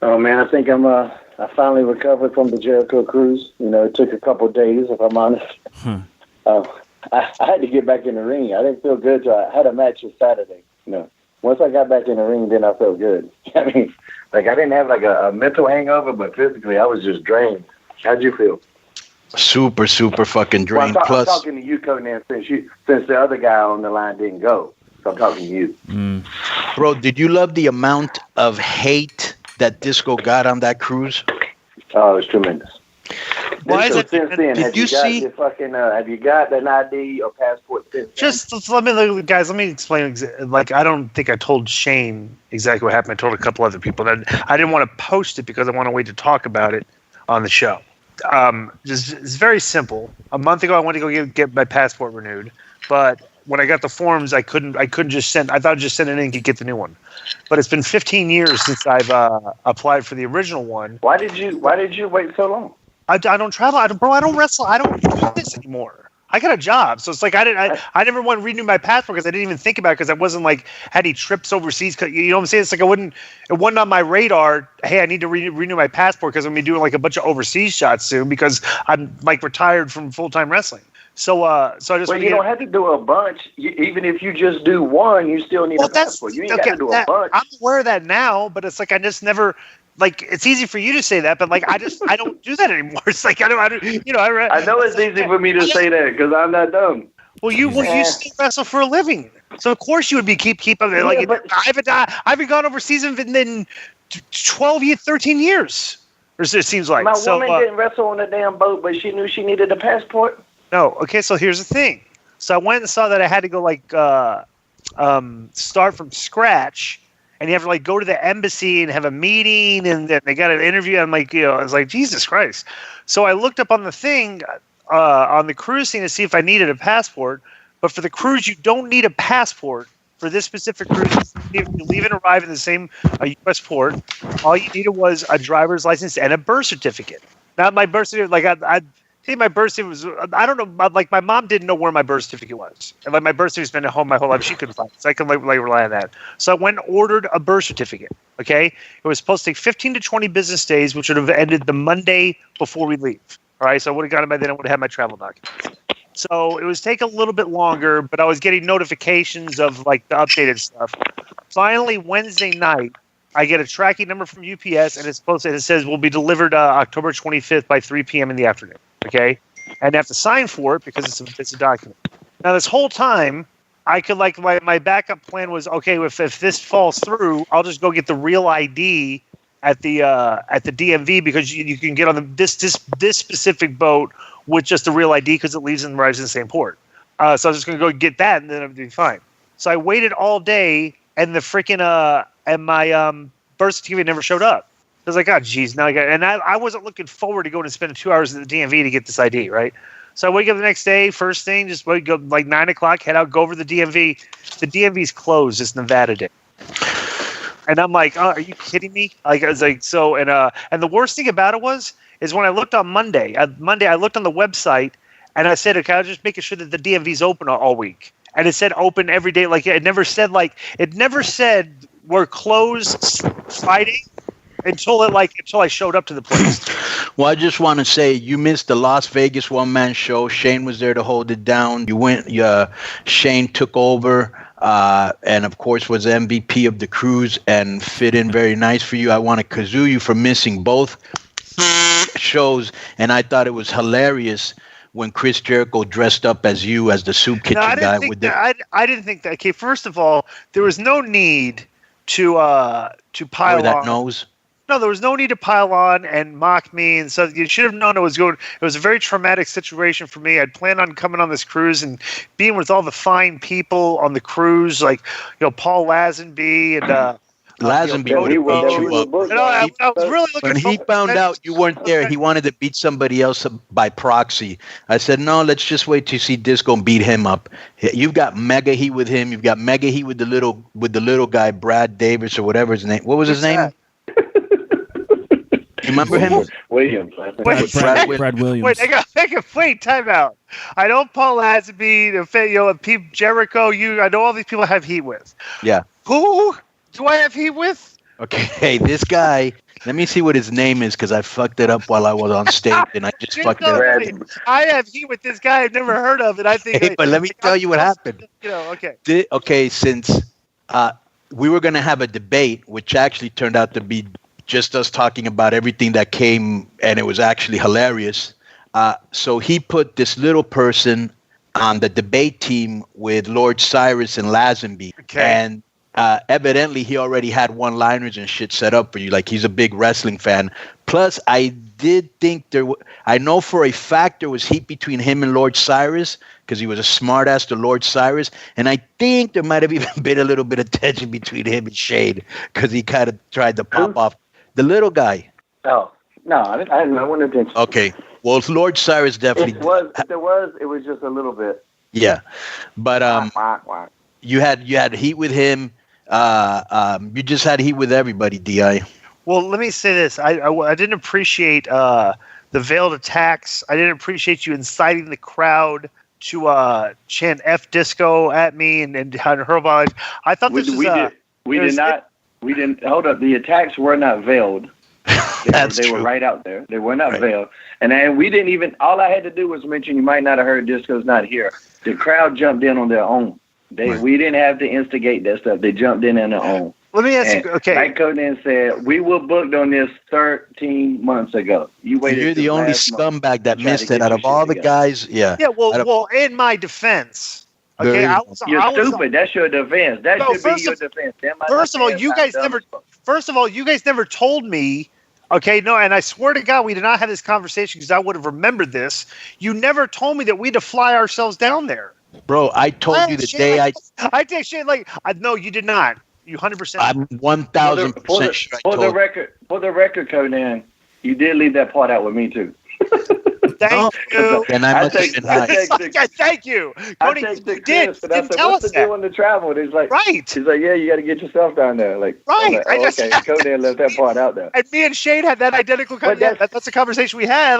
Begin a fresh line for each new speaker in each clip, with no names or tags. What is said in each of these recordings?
Oh man, I think I finally recovered from the Jericho Cruise. It took a couple of days, if I'm honest. Uh, I had to get back in the ring. I didn't feel good, so I had a match on Saturday. Once I got back in the ring, then I felt good. I mean, I didn't have a mental hangover, but physically I was just drained. How'd you feel?
Super, super fucking drained.
Well,
Plus,
I'm talking to you, Conan, since the other guy on the line didn't go. So I'm talking to you.
Bro, did you love the amount of hate that Disco got on that cruise?
Oh, it's tremendous.
Why is it?
Since then,
have you
got an ID or passport since then?
Let me explain. I don't think I told Shane exactly what happened. I told a couple other people. And I didn't want to post it because I want to wait to talk about it on the show. It's very simple. A month ago, I went to go get my passport renewed, but when I got the forms, I couldn't just send. I thought I'd just send it in to get the new one. But it's been 15 years since I've applied for the original one.
Why did you wait so long?
I don't travel. I don't wrestle. I don't do this anymore. I got a job, so it's like I never want to renew my passport because I didn't even think about it because I wasn't had any trips overseas. You know what I'm saying? It's like it wasn't on my radar. Hey, I need to renew my passport because I'm gonna be doing a bunch of overseas shots soon because I'm retired from full-time wrestling. So I just.
Well, you don't have to do a bunch. Even if you just do one, you still need a passport. You ain't got to do a bunch.
I'm aware of that now, but it's I just never. It's easy for you to say that, but I don't do that anymore. It's I don't.
I know it's easy for me to say that because I'm not dumb.
Well, you still wrestle for a living, so of course you would be keep up. I haven't gone overseas in 13 years. Or it seems like
my woman didn't wrestle on a damn boat, but she knew she needed a passport.
No, okay. So here's the thing. So I went and saw that I had to go start from scratch. And you have to go to the embassy and have a meeting, and then they got an interview. I'm I was like, Jesus Christ. So I looked up on the thing on the cruise thing to see if I needed a passport. But for the cruise, you don't need a passport for this specific cruise. If you leave and arrive in the same U.S. port, all you needed was a driver's license and a birth certificate. Not my birth certificate. I think my birth certificate was, I don't know, my mom didn't know where my birth certificate was. And my birth certificate's been at home my whole life. She couldn't find it. So I can rely on that. So I went and ordered a birth certificate. Okay. It was supposed to take 15 to 20 business days, which would have ended the Monday before we leave. All right. So I would have got it by then. I would have had my travel documents. So it was taking a little bit longer, but I was getting notifications of the updated stuff. Finally, Wednesday night, I get a tracking number from UPS, and it says will be delivered October 25th by 3 p.m. in the afternoon. Okay, and I have to sign for it because it's a document. Now, this whole time, I could my backup plan was okay. If this falls through, I'll just go get the real ID at the DMV because you can get on this specific boat with just the real ID because it leaves and arrives in the same port. So I was just gonna go get that, and then everything be fine. So I waited all day, and the freaking and my birth certificate never showed up. I was like, oh, geez, now I wasn't looking forward to going and spending 2 hours at the DMV to get this ID, right? So I wake up the next day, first thing, just wake up 9 o'clock, head out, go over to the DMV. The DMV's closed. It's Nevada Day. And I'm like, oh, are you kidding me? I was like, so, and the worst thing about it is when I looked on Monday, I looked on the website, and I said, okay, I was just making sure that the DMV's open all week. And it said open every day. It never said we're closed Friday. Until I showed up to the place.
Well, I just want to say you missed the Las Vegas one-man show. Shane was there to hold it down. Shane took over and, of course, was MVP of the cruise and fit in very nice for you. I want to kazoo you for missing both shows, and I thought it was hilarious when Chris Jericho dressed up as you as the soup kitchen guy.
I didn't think that. Okay, first of all, there was no need to pile on.
That nose.
No, there was no need to pile on and mock me, and so you should have known it was going. It was a very traumatic situation for me. I'd planned on coming on this cruise and being with all the fine people on the cruise, Paul Lazenby and
Lazenby would have beat you up.
I was really looking.
When he found out you weren't there, he wanted to beat somebody else by proxy. I said, no, let's just wait to see Disco and beat him up. You've got mega heat with him. You've got mega heat with the little guy, Brad Davis or whatever his name. What was his name? You remember him?
Williams.
Brad Williams.
Wait, wait, time out. I know Paul Lazenby, Jericho, I know all these people I have heat with.
Yeah.
Who do I have heat with?
Okay, this guy Let me see what his name is because I fucked it up while I was on stage and I just fucked it up.
I have heat with this guy I've never heard of, and I think.
Hey, but let me tell you what happened.
Okay.
Okay, since we were gonna have a debate, which actually turned out to be just us talking about everything that came, and it was actually hilarious. So he put this little person on the debate team with Lord Cyrus and Lazenby.
Okay.
And evidently he already had one-liners and shit set up for you. Like, he's a big wrestling fan. Plus, I did think I know for a fact there was heat between him and Lord Cyrus because he was a smart-ass to Lord Cyrus. And I think there might have even been a little bit of tension between him and Shade because he kind of tried to pop off. The little guy.
Oh, no, I wouldn't have been.
Okay. Well, Lord Cyrus definitely.
It was just a little bit.
Yeah. But you had heat with him. You just had heat with everybody, DI.
Well, let me say this. I didn't appreciate the veiled attacks. I didn't appreciate you inciting the crowd to chant F disco at me and hurl violence. I thought this was
We didn't hold up. The attacks were not veiled. They were right out there. They were not veiled. And then we didn't even. All I had to do was mention you might not have heard Disco's not here. The crowd jumped in on their own. We didn't have to instigate that stuff. They jumped in on their own.
Let me ask you. Okay.
Like Conan said, we were booked on this 13 months ago.
You're the only scumbag that missed it out of all the guys. Yeah.
Yeah. Well, in my defense. Okay,
you're stupid. That's your defense. That should be your defense.
First of all, you guys never told me. Okay, no, and I swear to God, we did not have this conversation because I would have remembered this. You never told me that we had to fly ourselves down there.
Bro, I told you the day
I take shit no, you did not. You 100%.
I'm 1,000% sure.
For the record, Conan, you did leave that part out with me too.
Thank you.
And I must have been nice.
Thank you. Cody, you didn't tell us that.
Doing the travel? He's like,
right.
He's like, yeah, you got to get yourself down there. Like,
right.
Okay, Conan left that part out there.
And me and Shane had that identical conversation. That's a conversation we had.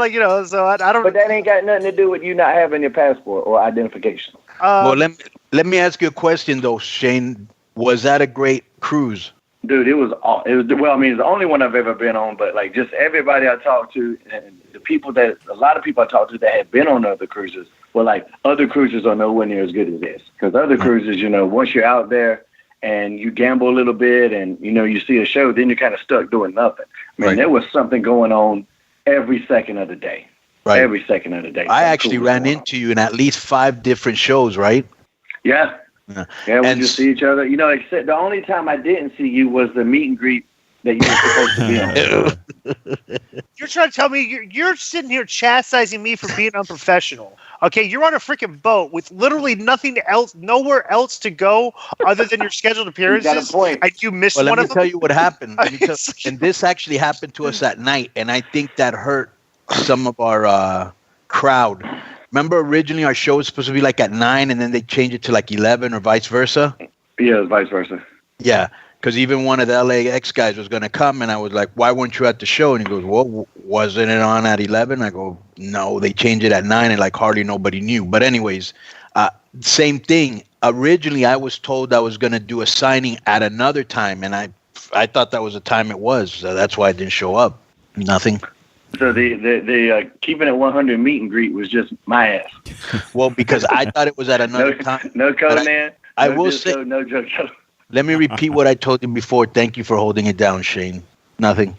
So I don't.
But that ain't got nothing to do with you not having your passport or identification.
Well, let me ask you a question though, Shane. Was that a great cruise?
Dude, it was. It's the only one I've ever been on. But like, just everybody I talked to, and a lot of people I talked to that had been on other cruises were like, other cruises are nowhere near as good as this. Because other cruises, once you're out there and you gamble a little bit, and you see a show, then you're kind of stuck doing nothing. I mean, there was something going on every second of the day. Right. Every second of the day.
I actually ran into you in at least 5 different shows, right?
Yeah. Yeah, we just see each other. Except the only time I didn't see you was the meet and greet that you were supposed to be on.
You're trying to tell me you're sitting here chastising me for being unprofessional. Okay, you're on a freaking boat with literally nothing else, nowhere else to go other than your scheduled appearances.
You got a point.
And you missed one of them.
Let me tell you what happened. And this actually happened to us at night, and I think that hurt some of our crowd. Remember, originally our show was supposed to be like at 9, and then they changed it to like 11 or vice versa?
Yeah, vice versa.
Yeah, because even one of the LAX guys was going to come, and I was like, why weren't you at the show? And he goes, well, wasn't it on at 11? I go, no, they changed it at 9, and like hardly nobody knew. But anyways, same thing. Originally, I was told I was going to do a signing at another time, and I thought that was the time it was. So that's why I didn't show up. Nothing.
So the keeping it 100 meet and greet was just my ass.
Well, because I thought it was at another time.
No Conan.
I will say,
no JoJo.
Let me repeat what I told you before. Thank you for holding it down, Shane. Nothing.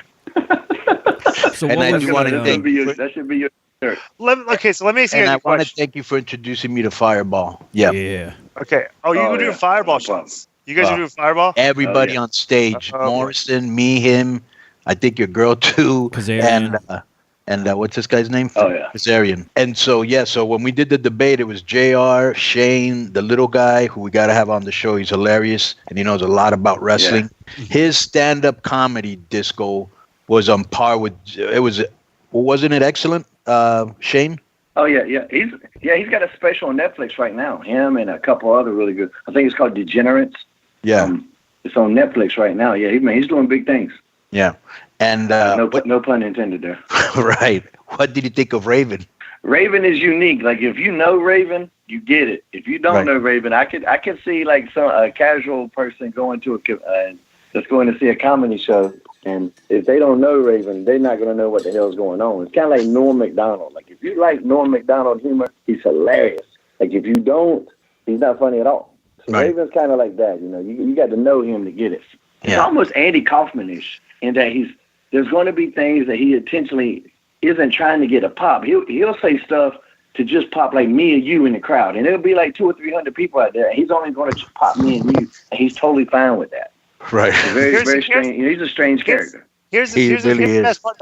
So
and I do want to thank you.
That should be your shirt.
So let me ask you a question.
And I want to thank you for introducing me to Fireball. Yeah.
Yeah.
Okay. Oh, you were doing Fireball shots. You guys are doing Fireball?
Everybody on stage. Morrison, me, him. I think your girl too,
Kazarian.
and what's this guy's name?
Oh yeah,
Kazarian. And so so when we did the debate, it was JR, Shane, the little guy who we got to have on the show. He's hilarious and he knows a lot about wrestling. Yeah. His stand-up comedy disco was on par with. Wasn't it excellent, Shane?
Oh yeah. He's got a special on Netflix right now. Him and a couple other really good. I think it's called Degenerates.
Yeah,
it's on Netflix right now. Yeah, he's doing big things.
Yeah, and
no pun intended there.
Right. What did you think of Raven?
Raven is unique. Like if you know Raven, you get it. If you don't know Raven, I could see like a casual person going to that's going to see a comedy show And if they don't know Raven, they're not going to know what the hell's going on. It's kind of like Norm Macdonald. Like, if you like Norm Macdonald humor, he's hilarious. Like, if you don't, he's not funny at all. So
Right.
Raven's kind of like that. You got to know him to get it. It's almost Andy Kaufman-ish in that there's going to be things that he intentionally isn't trying to get a pop. He'll say stuff to just pop like me and you in the crowd, and it'll be like 200 or 300 people out there, and he's only going to pop me and you, and he's totally fine with that.
Right.
Very strange. He's a strange character.
Here's the best part.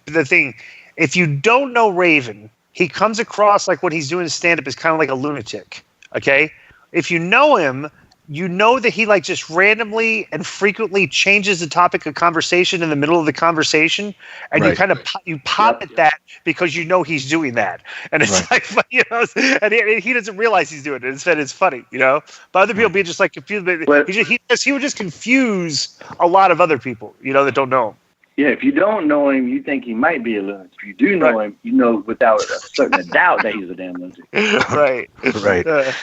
The thing, if you don't know Raven, he comes across like when he's doing stand-up is kind of like a lunatic. Okay, if you know him, you know that he like just randomly and frequently changes the topic of conversation in the middle of the conversation, and you kind of pop at that because you know he's doing that, and it's like, you know, and he doesn't realize he's doing it. Instead, it's funny, you know. But other people be just like confused. He would just confuse a lot of other people, you know, that don't know him.
Yeah, if you don't know him, you think he might be a lunatic. If you do know him, you know without a certain doubt that he's a damn lunatic.
Right.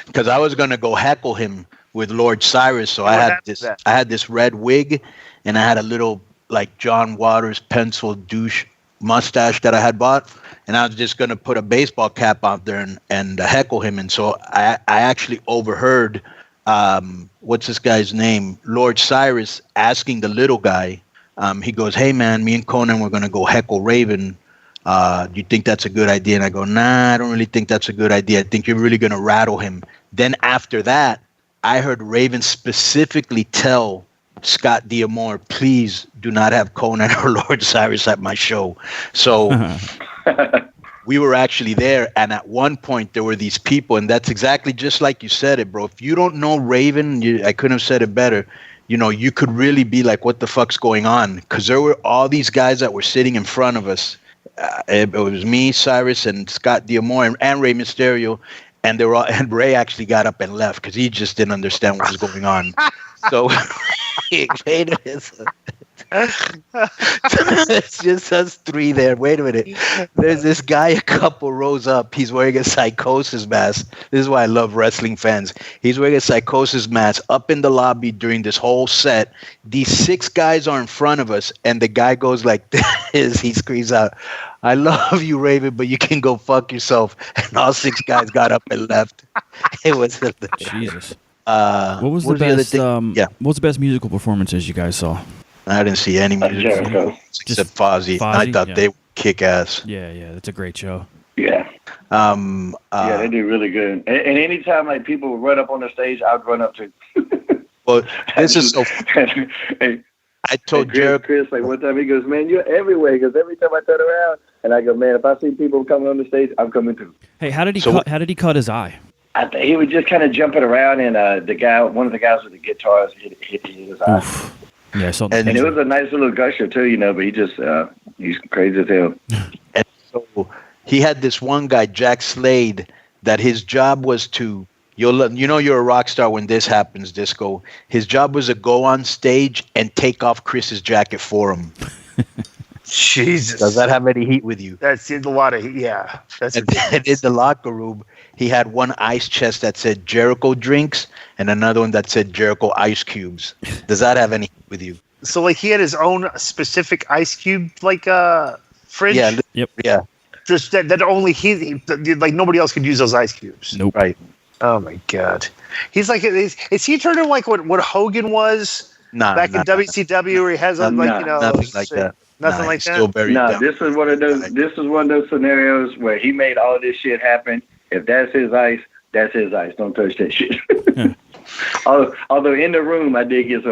Because I was gonna go heckle him with Lord Cyrus, so I had this red wig, and I had a little like John Waters pencil douche mustache that I had bought, and I was just gonna put a baseball cap out there and heckle him, and so I actually overheard what's this guy's name, Lord Cyrus, asking the little guy. He goes, "Hey man, me and Conan we're gonna go heckle Raven. Do you think that's a good idea?" And I go, "Nah, I don't really think that's a good idea. I think you're really gonna rattle him." Then after that, I heard Raven specifically tell Scott D'Amore, "Please do not have Conan or Lord Cyrus at my show." So we were actually there, and at one point there were these people, and that's exactly just like you said it, bro. If you don't know Raven, I couldn't have said it better. You know, you could really be like, "What the fuck's going on?" Because there were all these guys that were sitting in front of us. It was me, Cyrus, and Scott D'Amore, and Rey Mysterio. And they were all, and Ray actually got up and left because he just didn't understand what was going on. So he explained it. It's just us three there. Wait a minute. There's this guy a couple rows up. He's wearing a Psychosis mask. This is why I love wrestling fans. He's wearing a Psychosis mask up in the lobby during this whole set. These 6 guys are in front of us, and the guy goes like this. He screams out, "I love you, Raven, but you can go fuck yourself." And all 6 guys got up and left. It was
Jesus. What was the best musical performances you guys saw?
I didn't see any music except Fozzy. I thought they would kick ass.
Yeah, that's a great show.
Yeah. Yeah, they do really good. And anytime like people would run up on the stage, I'd run up to.
Well, this is so. I told
Chris like one time, he goes, "Man, you're everywhere." Because every time I turn around, and I go, "Man, if I see people coming on the stage, I'm coming too."
Hey, how did he cut his eye?
He was just kind of jumping around, and one of the guys with the guitars hit his eye.
Oof. Yeah,
and it was a nice little gusher too, you know. But he's crazy as hell.
And so he had this one guy, Jack Slade, that his job was to. You're a rock star when this happens, Disco. His job was to go on stage and take off Chris's jacket for him.
Jesus.
Does that have any heat with you?
That's a lot of heat, yeah. That's
and in the locker room, he had one ice chest that said Jericho drinks and another one that said Jericho ice cubes. Does that have any heat with you?
So, like, he had his own specific ice cube, like, fridge?
Yeah.
Yep.
Yeah.
Just that only he, like, nobody else could use those ice cubes.
Nope.
Right.
Oh, my God. He's like, is he turning like what Hogan was back in WCW, where he has, nothing
like that.
Nothing like that?
Still very dumb.
This is one of those scenarios where he made all of this shit happen. If that's his ice, that's his ice. Don't touch that shit. Although in the room, I did get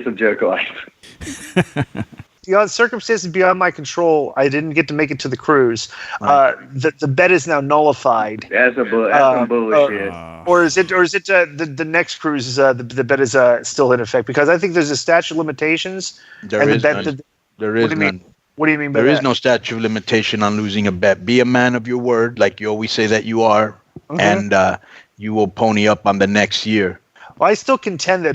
some Jericho ice.
Beyond circumstances beyond my control, I didn't get to make it to the cruise. The bet is now nullified.
That's some bullshit.
Or is it the next cruise is the bet is still in effect? Because I think there's a statute of limitations.
There is none. There is none.
What do you mean by that?
There is no statute of limitation on losing a bet. Be a man of your word, like you always say that you are, and you will pony up on the next year.
Well, I still contend that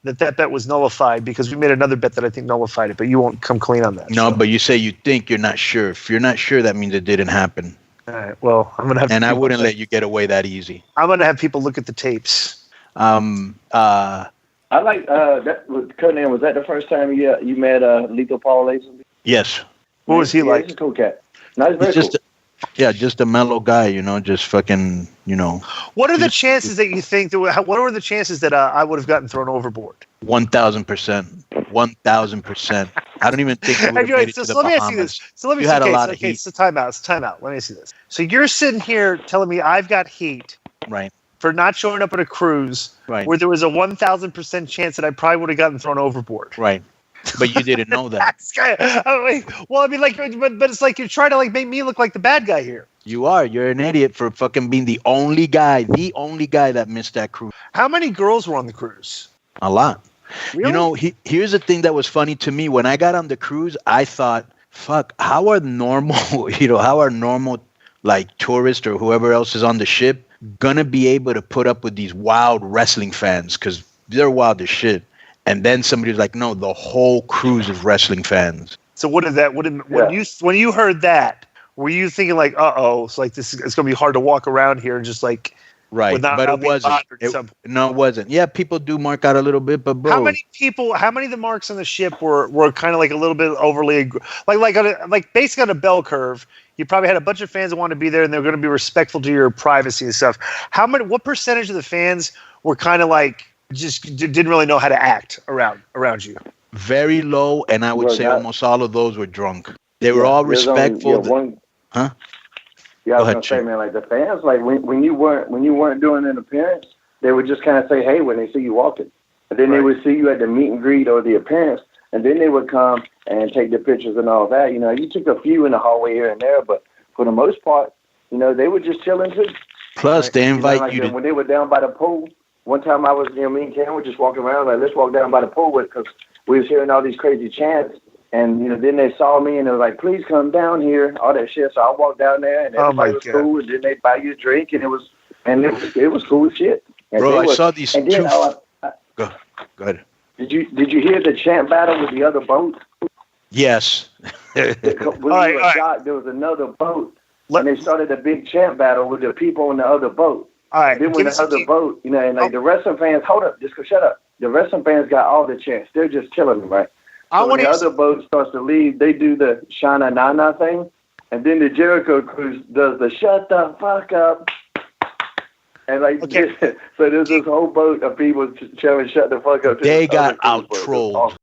that bet was nullified because we made another bet that I think nullified it, but you won't come clean on that.
No, but you say you think, you're not sure. If you're not sure, that means it didn't happen.
All right. Well, I'm gonna have.
And I wouldn't let you get away that easy.
I'm gonna have people look at the tapes.
I like that with Conan. Was that the first time you met Lethal Paul Lazenby?
Yes.
What was he like?
He's a cool cat. No, he's very
Just
cool.
just a mellow guy, just fucking,
What are the chances that you think what are the chances that I would have gotten thrown overboard?
1,000%. 1,000%. I don't even think you would have made it to the
let me
Bahamas.
ask you this. So let me
You
see.
had a lot of heat.
So time out. Let me see this. So you're sitting here telling me I've got heat.
Right.
For not showing up at a cruise where there was a 1,000% chance that I probably would have gotten thrown overboard.
Right. But you didn't know that.
Well, I mean, like, but it's like you're trying to like make me look like the bad guy here.
You are. You're an idiot for fucking being the only guy that missed that cruise.
How many girls were on the cruise?
A lot.
Really?
Here's the thing that was funny to me. When I got on the cruise, I thought, fuck, how are normal, like, tourists or whoever else is on the ship gonna be able to put up with these wild wrestling fans? Because they're wild as shit. And then somebody was like, no, the whole cruise is wrestling fans. So
when you heard that, were you thinking like, it's like it's gonna be hard to walk around here and just like
right? But it wasn't. No, it wasn't. Yeah, people do mark out a little bit, but bro,
how many of the marks on the ship were kind of like a little bit overly like basically on a bell curve? You probably had a bunch of fans that wanted to be there, and they're going to be respectful to your privacy and stuff. What percentage of the fans were kind of like just didn't really know how to act around you?
Very low, and I would say almost all of those were drunk. They were all respectful. Huh?
Yeah, I was gonna say, man, like the fans, like when you weren't doing an appearance, they would just kind of say, "Hey," when they see you walking, and then they would see you at the meet and greet or the appearance, and then they would come and take the pictures and all that. You took a few in the hallway here and there, but for the most part, they were just chilling too.
Plus, they invite you to.
When they were down by the pool, one time I was, me and Ken were just walking around, like, let's walk down by the pool because we was hearing all these crazy chants. And, then they saw me and they were like, please come down here, all that shit. So I walked down there and everybody was cool. And then they buy you a drink and it was cool as shit. And
bro, I saw these two. Go ahead.
Did you hear the chant battle with the other boat?
Yes.
There was another boat. And they started a big chant battle with the people on the other boat.
All right.
Then when the other boat, and like the wrestling fans, hold up, just shut up. The wrestling fans got all the chants. They're just killing them, right? So when the other boat starts to leave, they do the Shana Nana thing. And then the Jericho Cruise does the shut the fuck up. And like, so there's this whole boat of people shouting shut the fuck up.
They got out-trolled.